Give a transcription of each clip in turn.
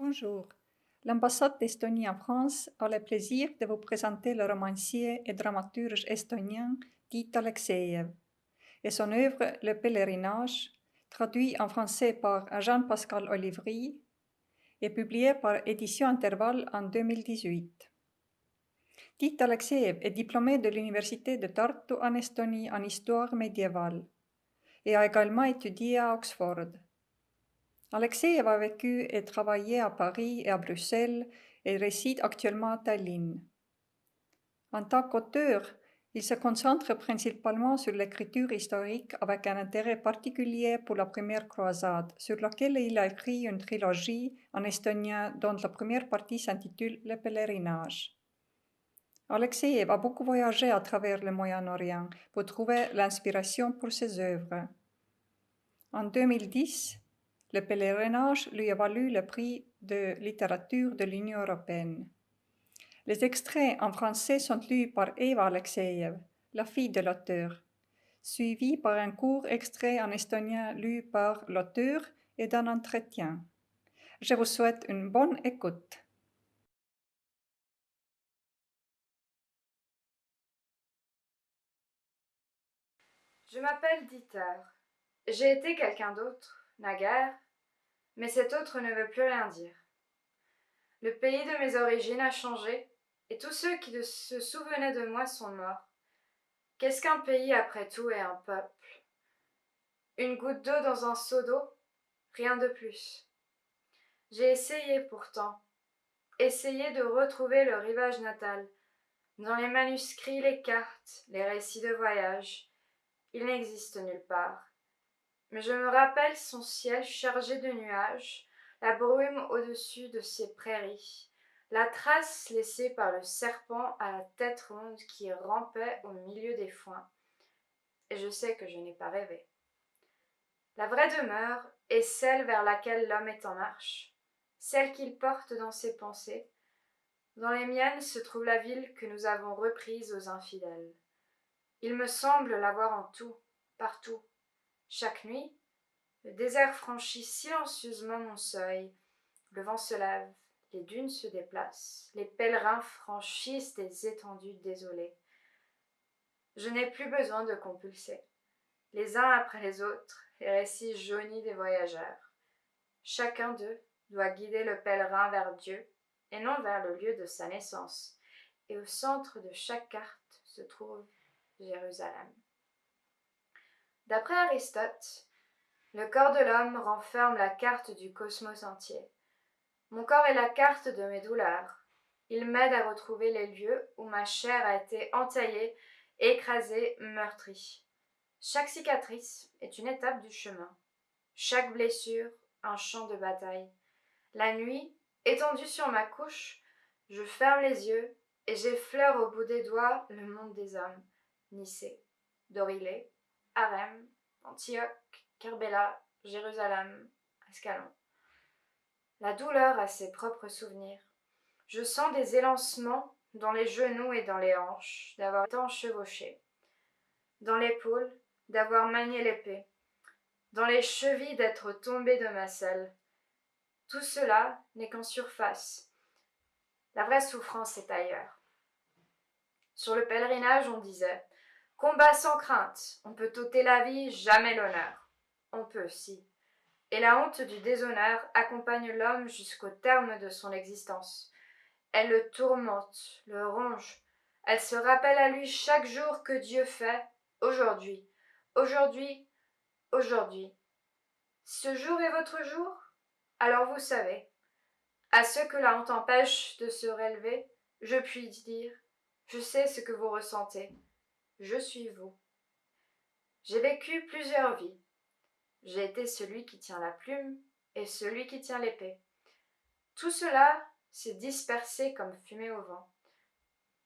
Bonjour. L'ambassade d'Estonie en France a le plaisir de vous présenter le romancier et dramaturge estonien Tiit Aleksejev et son œuvre Le Pèlerinage, traduit en français par Jean-Pascal Olivry et publié par Éditions Intervalle en 2018. Tiit Aleksejev est diplômé de l'université de Tartu en Estonie en histoire médiévale et a également étudié à Oxford. Aleksejev a vécu et travaillé à Paris et à Bruxelles et réside actuellement à Tallinn. En tant qu'auteur, il se concentre principalement sur l'écriture historique avec un intérêt particulier pour la première croisade, sur laquelle il a écrit une trilogie en estonien dont la première partie s'intitule Le Pèlerinage. Aleksejev a beaucoup voyagé à travers le Moyen-Orient pour trouver l'inspiration pour ses œuvres. En 2010, Le Pèlerinage lui a valu le prix de littérature de l'Union européenne. Les extraits en français sont lus par Eva Aleksejev, la fille de l'auteur, suivi par un court extrait en estonien lu par l'auteur et d'un entretien. Je vous souhaite une bonne écoute. Je m'appelle Dieter. J'ai été quelqu'un d'autre, naguère, mais cet autre ne veut plus rien dire. Le pays de mes origines a changé, et tous ceux qui se souvenaient de moi sont morts. Qu'est-ce qu'un pays après tout et un peuple? Une goutte d'eau dans un seau d'eau, rien de plus. J'ai essayé pourtant, essayé de retrouver le rivage natal. Dans les manuscrits, les cartes, les récits de voyage, il n'existe nulle part. Mais je me rappelle son ciel chargé de nuages, la brume au-dessus de ses prairies, la trace laissée par le serpent à la tête ronde qui rampait au milieu des foins. Et je sais que je n'ai pas rêvé. La vraie demeure est celle vers laquelle l'homme est en marche, celle qu'il porte dans ses pensées. Dans les miennes se trouve la ville que nous avons reprise aux infidèles. Il me semble l'avoir en tout, partout. Chaque nuit, le désert franchit silencieusement mon seuil. Le vent se lève, les dunes se déplacent, les pèlerins franchissent des étendues désolées. Je n'ai plus besoin de compulser. Les uns après les autres, les récits jaunis des voyageurs. Chacun d'eux doit guider le pèlerin vers Dieu et non vers le lieu de sa naissance. Et au centre de chaque carte se trouve Jérusalem. D'après Aristote, le corps de l'homme renferme la carte du cosmos entier. Mon corps est la carte de mes douleurs. Il m'aide à retrouver les lieux où ma chair a été entaillée, écrasée, meurtrie. Chaque cicatrice est une étape du chemin. Chaque blessure, un champ de bataille. La nuit, étendue sur ma couche, je ferme les yeux et j'effleure au bout des doigts le monde des hommes. Nicée, Dorilé, Harem, Antioche, Kerbela, Jérusalem, Ascalon. La douleur a ses propres souvenirs. Je sens des élancements dans les genoux et dans les hanches, d'avoir tant chevauché. Dans l'épaule, d'avoir manié l'épée. Dans les chevilles, d'être tombé de ma selle. Tout cela n'est qu'en surface. La vraie souffrance est ailleurs. Sur le pèlerinage, on disait « Combat sans crainte, on peut ôter la vie, jamais l'honneur. » On peut, si. Et la honte du déshonneur accompagne l'homme jusqu'au terme de son existence. Elle le tourmente, le ronge. Elle se rappelle à lui chaque jour que Dieu fait « Aujourd'hui, aujourd'hui, aujourd'hui. » Ce jour est votre jour? Alors vous savez. À ceux que la honte empêche de se relever, je puis dire « Je sais ce que vous ressentez. Je suis vous. » J'ai vécu plusieurs vies. J'ai été celui qui tient la plume et celui qui tient l'épée. Tout cela s'est dispersé comme fumée au vent.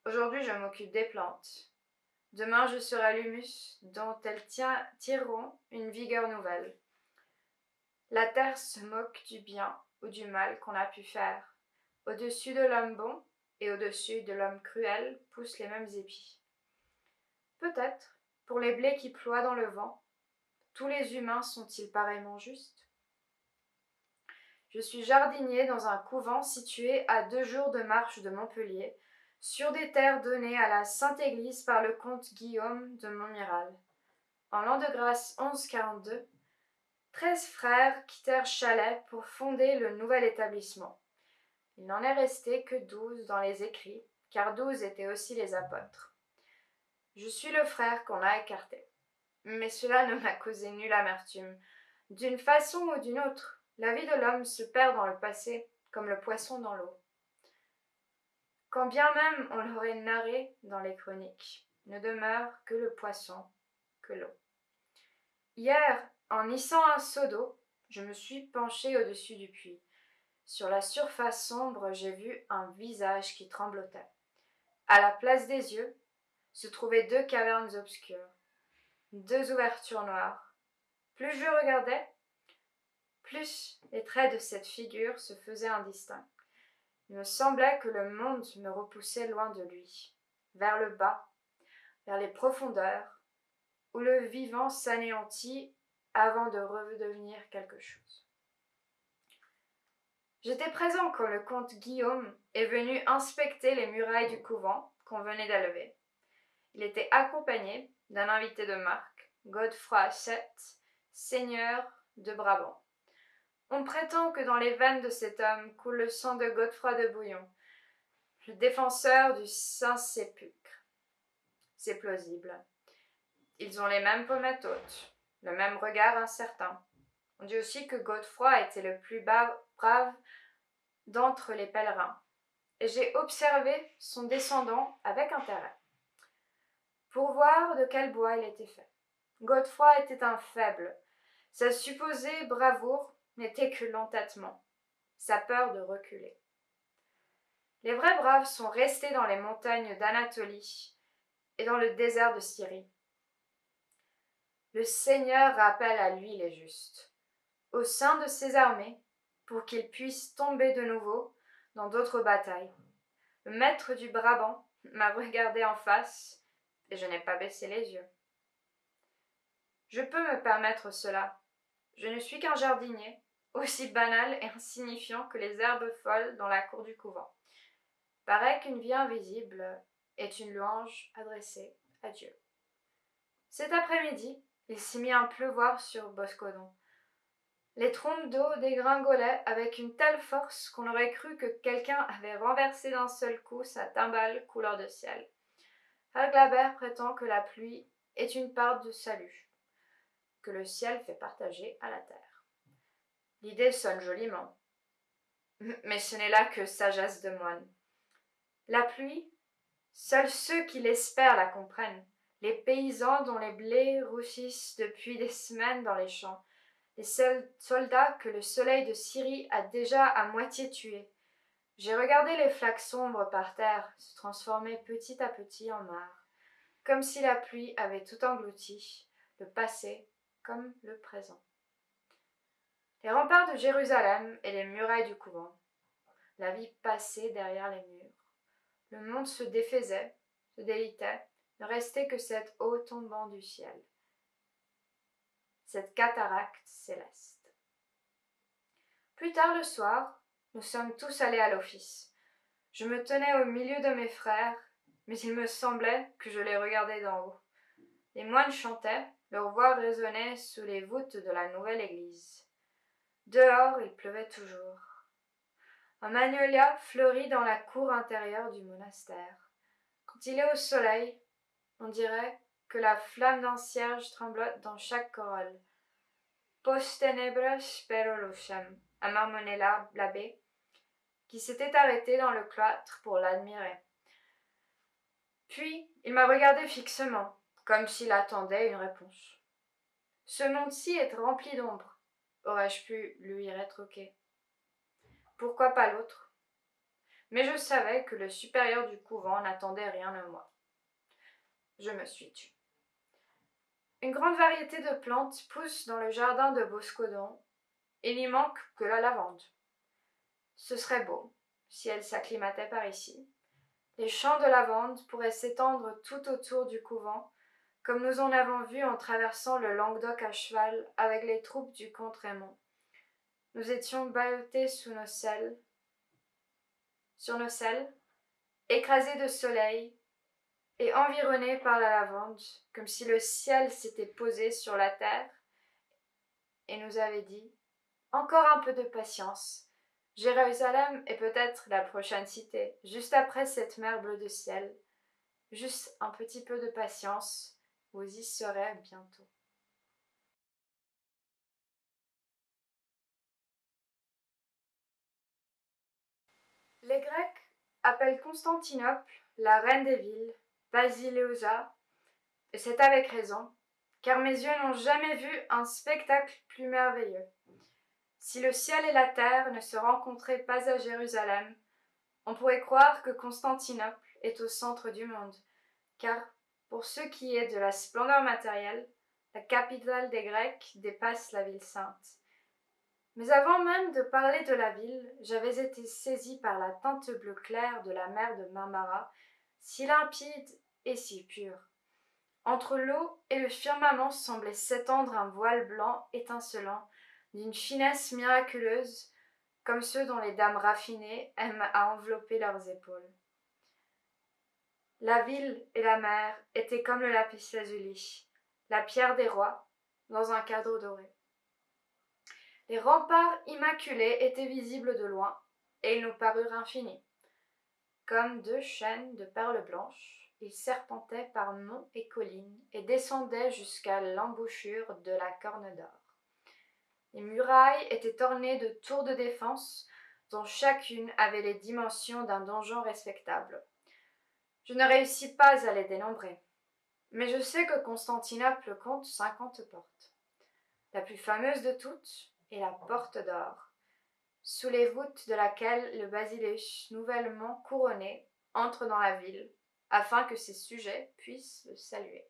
Aujourd'hui, je m'occupe des plantes. Demain, je serai l'humus dont elles tireront une vigueur nouvelle. La terre se moque du bien ou du mal qu'on a pu faire. Au-dessus de l'homme bon et au-dessus de l'homme cruel poussent les mêmes épis. Peut-être, pour les blés qui ploient dans le vent, tous les humains sont-ils pareillement justes? Je suis jardinier dans un couvent situé à 2 jours de marche de Montpellier, sur des terres données à la Sainte-Église par le comte Guillaume de Montmiral. En l'an de grâce 1142, 13 frères quittèrent Chalais pour fonder le nouvel établissement. Il n'en est resté que 12 dans les écrits, car 12 étaient aussi les apôtres. Je suis le frère qu'on a écarté. Mais cela ne m'a causé nulle amertume. D'une façon ou d'une autre, la vie de l'homme se perd dans le passé, comme le poisson dans l'eau. Quand bien même on l'aurait narré dans les chroniques, ne demeure que le poisson, que l'eau. Hier, en hissant un seau d'eau, je me suis penchée au-dessus du puits. Sur la surface sombre, j'ai vu un visage qui tremblotait. À la place des yeux, se trouvaient 2 cavernes obscures, 2 ouvertures noires. Plus je regardais, plus les traits de cette figure se faisaient indistincts. Il me semblait que le monde me repoussait loin de lui, vers le bas, vers les profondeurs, où le vivant s'anéantit avant de redevenir quelque chose. J'étais présent quand le comte Guillaume est venu inspecter les murailles du couvent qu'on venait d'élever. Il était accompagné d'un invité de marque, Godefroy VII, seigneur de Brabant. On prétend que dans les veines de cet homme coule le sang de Godefroy de Bouillon, le défenseur du Saint-Sépulcre. C'est plausible. Ils ont les mêmes pommettes hautes, le même regard incertain. On dit aussi que Godefroy était le plus brave d'entre les pèlerins, et j'ai observé son descendant avec intérêt, pour voir de quel bois il était fait. Godefroy était un faible. Sa supposée bravoure n'était que l'entêtement, sa peur de reculer. Les vrais braves sont restés dans les montagnes d'Anatolie et dans le désert de Syrie. Le Seigneur rappelle à lui les justes, au sein de ses armées, pour qu'ils puissent tomber de nouveau dans d'autres batailles. Le maître du Brabant m'a regardé en face et je n'ai pas baissé les yeux. Je peux me permettre cela. Je ne suis qu'un jardinier, aussi banal et insignifiant que les herbes folles dans la cour du couvent. Paraît qu'une vie invisible est une louange adressée à Dieu. Cet après-midi, il s'y mit à pleuvoir sur Boscodon. Les trompes d'eau dégringolaient avec une telle force qu'on aurait cru que quelqu'un avait renversé d'un seul coup sa timbale couleur de ciel. Harglabert prétend que la pluie est une part de salut, que le ciel fait partager à la terre. L'idée sonne joliment, mais ce n'est là que sagesse de moine. La pluie, seuls ceux qui l'espèrent la comprennent. Les paysans dont les blés roussissent depuis des semaines dans les champs, les seuls soldats que le soleil de Syrie a déjà à moitié tués. J'ai regardé les flaques sombres par terre se transformer petit à petit en mares, comme si la pluie avait tout englouti, le passé comme le présent. Les remparts de Jérusalem et les murailles du couvent, la vie passait derrière les murs. Le monde se défaisait, se délitait, ne restait que cette eau tombant du ciel, cette cataracte céleste. Plus tard le soir, nous sommes tous allés à l'office. Je me tenais au milieu de mes frères, mais il me semblait que je les regardais d'en haut. Les moines chantaient, leur voix résonnait sous les voûtes de la nouvelle église. Dehors, il pleuvait toujours. Un magnolia fleurit dans la cour intérieure du monastère. Quand il est au soleil, on dirait que la flamme d'un cierge tremblote dans chaque corolle. Post tenebras spero lucem, a marmonné l'abbé, qui s'était arrêté dans le cloître pour l'admirer. Puis il m'a regardé fixement, comme s'il attendait une réponse. Ce monde-ci est rempli d'ombre, aurais-je pu lui rétroquer. Pourquoi pas l'autre? Mais je savais que le supérieur du couvent n'attendait rien de moi. Je me suis tue. Une grande variété de plantes pousse dans le jardin de Boscodon. Il n'y manque que la lavande. Ce serait beau, si elle s'acclimatait par ici. Les champs de lavande pourraient s'étendre tout autour du couvent, comme nous en avons vu en traversant le Languedoc à cheval avec les troupes du comte Raymond. Nous étions ballottés sur nos selles, écrasés de soleil et environnés par la lavande, comme si le ciel s'était posé sur la terre et nous avait dit « Encore un peu de patience. Jérusalem est peut-être la prochaine cité, juste après cette mer bleue de ciel. Juste un petit peu de patience, vous y serez bientôt. » Les Grecs appellent Constantinople la reine des villes, Basileousa, et c'est avec raison, car mes yeux n'ont jamais vu un spectacle plus merveilleux. Si le ciel et la terre ne se rencontraient pas à Jérusalem, on pourrait croire que Constantinople est au centre du monde, car pour ce qui est de la splendeur matérielle, la capitale des Grecs dépasse la ville sainte. Mais avant même de parler de la ville, j'avais été saisie par la teinte bleue claire de la mer de Marmara, si limpide et si pure. Entre l'eau et le firmament semblait s'étendre un voile blanc étincelant, d'une finesse miraculeuse, comme ceux dont les dames raffinées aiment à envelopper leurs épaules. La ville et la mer étaient comme le lapis-lazuli, la pierre des rois, dans un cadre doré. Les remparts immaculés étaient visibles de loin, et ils nous parurent infinis. Comme deux chaînes de perles blanches, ils serpentaient par monts et collines et descendaient jusqu'à l'embouchure de la Corne d'Or. Les murailles étaient ornées de tours de défense, dont chacune avait les dimensions d'un donjon respectable. Je ne réussis pas à les dénombrer, mais je sais que Constantinople compte 50 portes. La plus fameuse de toutes est la Porte d'Or, sous les voûtes de laquelle le basileus nouvellement couronné entre dans la ville, afin que ses sujets puissent le saluer.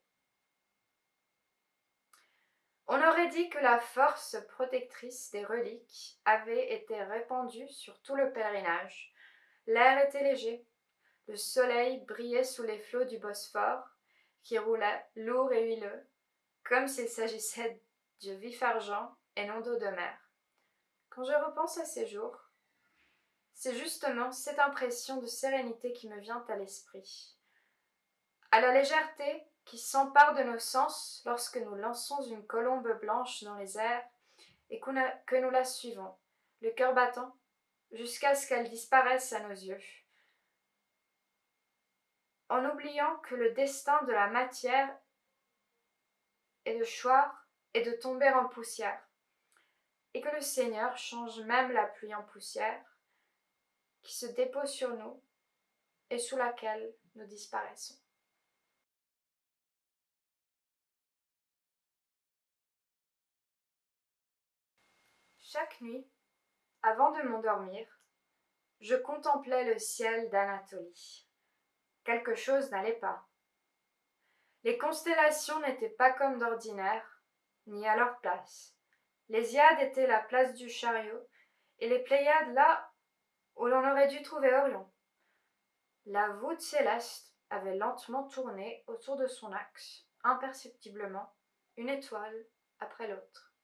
On aurait dit que la force protectrice des reliques avait été répandue sur tout le pèlerinage. L'air était léger, le soleil brillait sous les flots du Bosphore, qui roulait lourd et huileux, comme s'il s'agissait de vif argent et non d'eau de mer. Quand je repense à ces jours, c'est justement cette impression de sérénité qui me vient à l'esprit, à la légèreté qui s'empare de nos sens lorsque nous lançons une colombe blanche dans les airs et que nous la suivons, le cœur battant, jusqu'à ce qu'elle disparaisse à nos yeux, en oubliant que le destin de la matière est de choir et de tomber en poussière, et que le Seigneur change même la pluie en poussière, qui se dépose sur nous et sous laquelle nous disparaissons. Chaque nuit, avant de m'endormir, je contemplais le ciel d'Anatolie. Quelque chose n'allait pas. Les constellations n'étaient pas comme d'ordinaire, ni à leur place. Les Hyades étaient la place du chariot, et les Pléiades là où l'on aurait dû trouver Orion. La voûte céleste avait lentement tourné autour de son axe, imperceptiblement, une étoile après l'autre.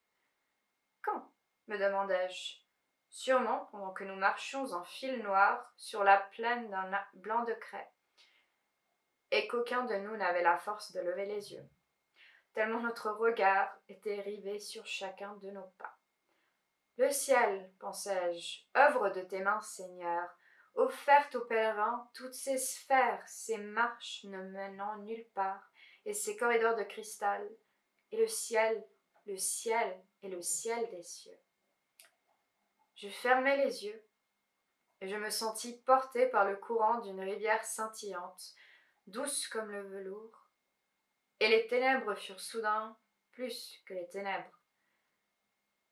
Quand ? Me demandai-je. Sûrement pendant que nous marchions en fil noir sur la plaine d'un blanc de craie, et qu'aucun de nous n'avait la force de lever les yeux, tellement notre regard était rivé sur chacun de nos pas. Le ciel, pensai-je, œuvre de tes mains, Seigneur, offerte aux pèlerins, toutes ces sphères, ces marches ne menant nulle part, et ces corridors de cristal, et le ciel et le ciel des cieux. Je fermai les yeux, et je me sentis porté par le courant d'une rivière scintillante, douce comme le velours, et les ténèbres furent soudain plus que les ténèbres.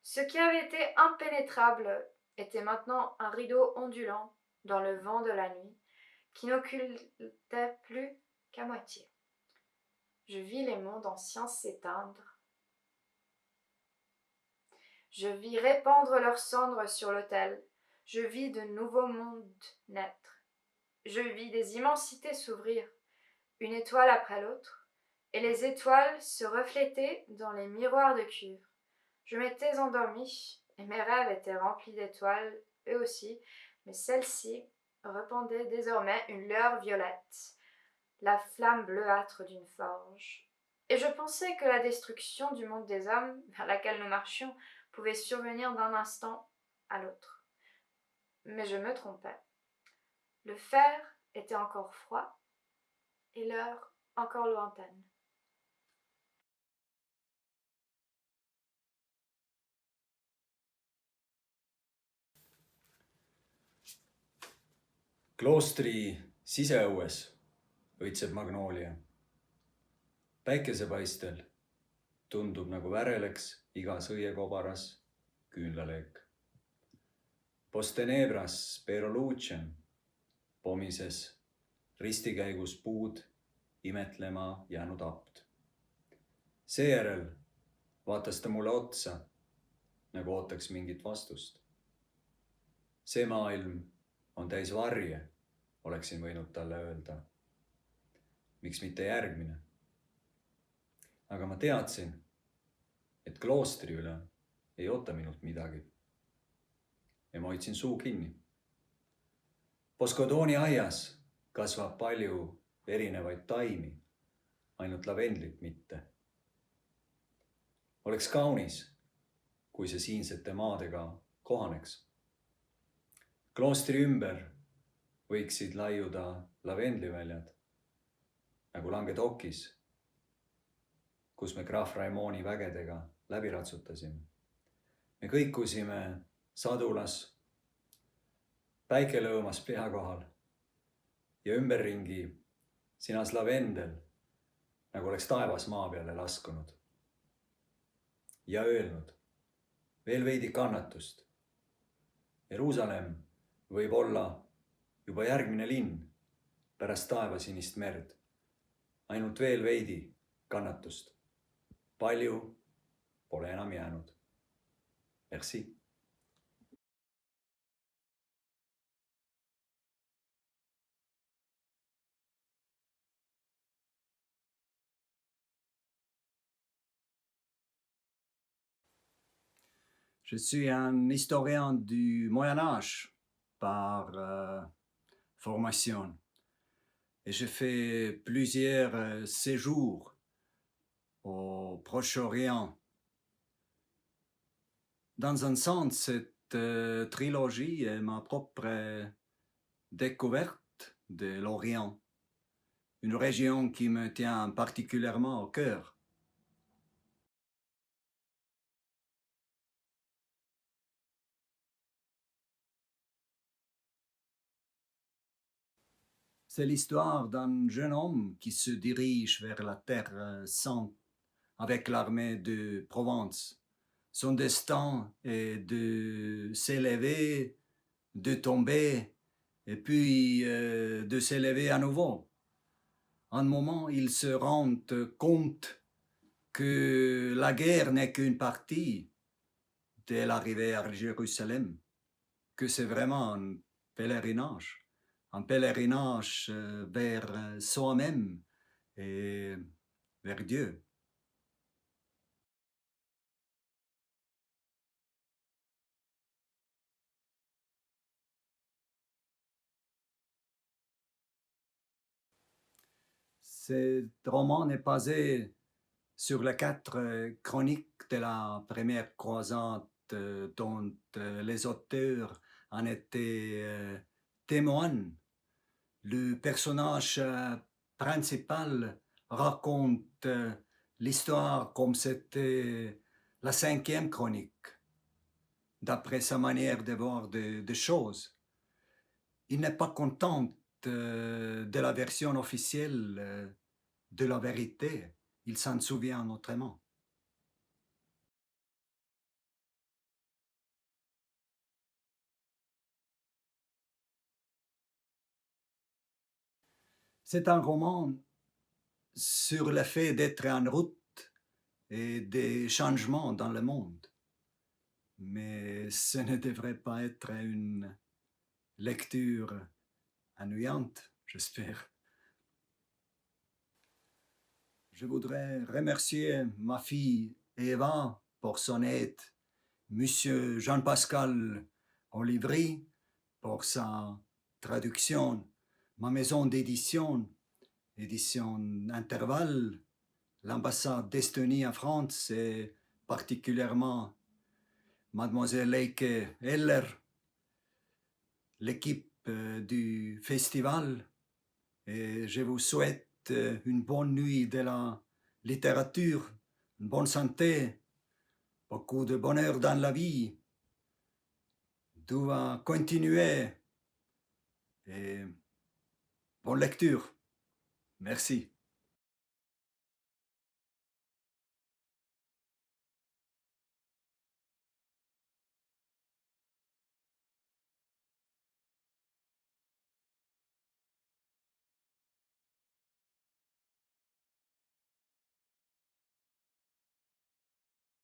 Ce qui avait été impénétrable était maintenant un rideau ondulant dans le vent de la nuit, qui n'occultait plus qu'à moitié. Je vis les mondes anciens s'éteindre. Je vis répandre leurs cendres sur l'autel. Je vis de nouveaux mondes naître. Je vis des immensités s'ouvrir, une étoile après l'autre, et les étoiles se refléter dans les miroirs de cuivre. Je m'étais endormie, et mes rêves étaient remplis d'étoiles, eux aussi, mais celles-ci répandaient désormais une lueur violette, la flamme bleuâtre d'une forge. Et je pensais que la destruction du monde des hommes, vers laquelle nous marchions, pouvait survenir d'un instant à l'autre. Mais je me trompais. Le fer était encore froid, et l'heure encore lointaine. kloostri siseõues õitseb magnoolia. Päikesepaistel tundub nagu väreleks igas õiekobaras küünlaleek. Postenebras pero lucem pomises ristikäigus puud imetlema jäänud apt. Seejärel vaatas ta mulle otsa, nagu ootaks mingit vastust. See maailm on täis varje, oleksin võinud talle öelda. Miks mitte järgmine? Aga ma teadsin, et kloostri üle ei oota minult midagi. Ja ma hoidsin suu kinni. Poskodooni aias kasvab palju erinevaid taimi, ainult lavendlit mitte. Oleks kaunis, kui see siinsete maadega kohaneks. Kloostri ümber võiksid laiuda lavendliväljad, nagu Languedoc'is, kus me Graf Raimoni vägedega läbi ratsutasime. Me kõikusime sadulas, päike lõõmas pea kohal ja ümberringi sinas lavendel, nagu oleks taevas maa peale laskunud. Ja öelnud, veel veidi kannatust. Jeruusalemm võib olla juba järgmine linn pärast taevasinist merd. Ainult veel veidi kannatust. Palju pole enam jäänud. Merci. Je suis un historien du Moyen-Âge par formation et j'ai fait plusieurs séjours au Proche-Orient. Dans un sens, cette trilogie est ma propre découverte de l'Orient, une région qui me tient particulièrement au cœur. C'est l'histoire d'un jeune homme qui se dirige vers la Terre Sainte avec l'armée de Provence. Son destin est de s'élever, de tomber et puis de s'élever à nouveau. À un moment, il se rend compte que la guerre n'est qu'une partie de l'arrivée à Jérusalem, que c'est vraiment un pèlerinage vers soi-même et vers Dieu. Ce roman est basé sur les 4 chroniques de la première croisade dont les auteurs en étaient témoins. Le personnage principal raconte l'histoire comme c'était la 5e chronique, d'après sa manière de voir des choses. Il n'est pas content de la version officielle de la vérité. Il s'en souvient autrement. C'est un roman sur le fait d'être en route et des changements dans le monde. Mais ce ne devrait pas être une lecture ennuyante, j'espère. Je voudrais remercier ma fille Eva pour son aide Monsieur Jean-Pascal Olivry pour sa traduction, ma maison d'édition, édition Intervalle, l'ambassade d'Estonie en France et particulièrement Mademoiselle Heike Eller, l'équipe du festival. Et je vous souhaite une bonne nuit de la littérature, une bonne santé, beaucoup de bonheur dans la vie. Tout va continuer et bonne lecture. Merci.